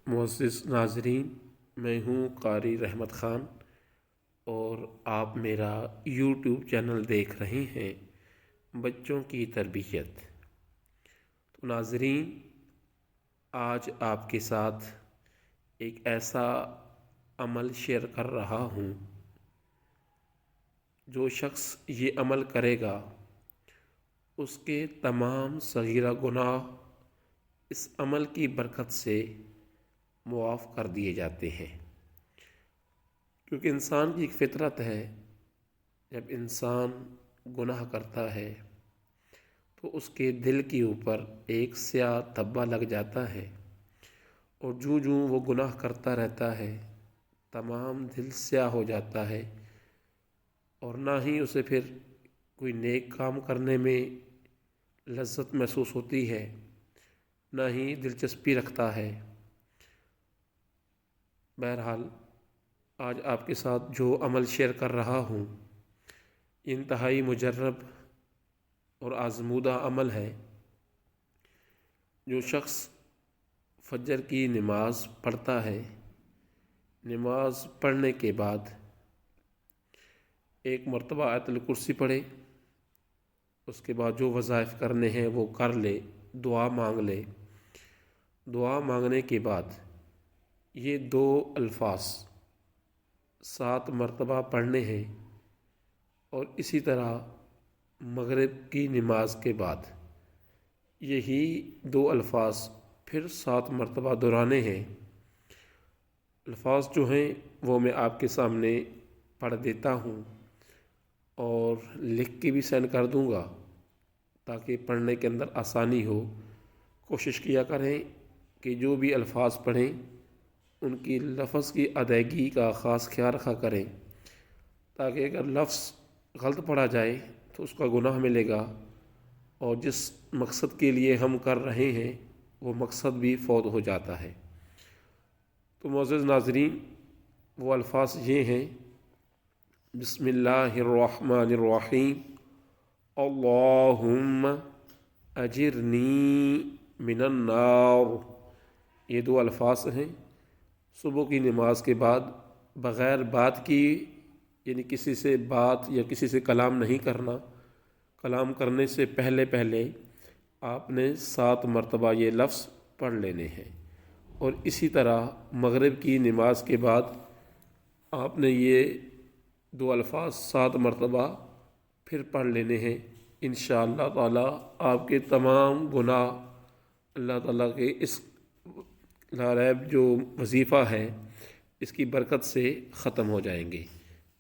معزز ناظرین، میں ہوں قاری رحمت خان اور آپ میرا یوٹیوب چینل دیکھ رہے ہیں بچوں کی تربیت۔ تو ناظرین، آج آپ کے ساتھ ایک ایسا عمل شیئر کر رہا ہوں، جو شخص یہ عمل کرے گا اس کے تمام صغیرہ گناہ اس عمل کی برکت سے معاف کر دیے جاتے ہیں۔ کیونکہ انسان کی ایک فطرت ہے، جب انسان گناہ کرتا ہے تو اس کے دل کے اوپر ایک سیاہ دھبا لگ جاتا ہے، اور جو وہ گناہ کرتا رہتا ہے تمام دل سیاہ ہو جاتا ہے، اور نہ ہی اسے پھر کوئی نیک کام کرنے میں لذت محسوس ہوتی ہے، نہ ہی دلچسپی رکھتا ہے۔ بہرحال آج آپ کے ساتھ جو عمل شیئر کر رہا ہوں انتہائی مجرب اور آزمودہ عمل ہے۔ جو شخص فجر کی نماز پڑھتا ہے، نماز پڑھنے کے بعد ایک مرتبہ آیت الکرسی پڑھے، اس کے بعد جو وظائف کرنے ہیں وہ کر لے، دعا مانگ لے۔ دعا مانگنے کے بعد یہ 2 الفاظ 7 مرتبہ پڑھنے ہیں، اور اسی طرح مغرب کی نماز کے بعد یہی 2 الفاظ پھر 7 مرتبہ دہرانے ہیں۔ الفاظ جو ہیں وہ میں آپ کے سامنے پڑھ دیتا ہوں اور لکھ کے بھی سینڈ کر دوں گا تاکہ پڑھنے کے اندر آسانی ہو۔ کوشش کیا کریں کہ جو بھی الفاظ پڑھیں ان کی لفظ کی ادائیگی کا خاص خیال رکھا کریں، تاکہ اگر لفظ غلط پڑھا جائے تو اس کا گناہ ملے گا، اور جس مقصد کے لیے ہم کر رہے ہیں وہ مقصد بھی فوت ہو جاتا ہے۔ تو معزز ناظرین، وہ الفاظ یہ ہیں: بسم اللہ الرحمن الرحیم، اللہم اجرنی من النار۔ یہ 2 الفاظ ہیں۔ صبح کی نماز کے بعد بغیر بات کی، یعنی کسی سے بات یا کسی سے کلام نہیں کرنا، کلام کرنے سے پہلے آپ نے 7 مرتبہ یہ لفظ پڑھ لینے ہیں، اور اسی طرح مغرب کی نماز کے بعد آپ نے یہ 2 الفاظ 7 مرتبہ پھر پڑھ لینے ہیں۔ انشاءاللہ تعالی آپ کے تمام گناہ اللہ تعالیٰ کے اس لا ریب جو وظیفہ ہے اس کی برکت سے ختم ہو جائیں گے۔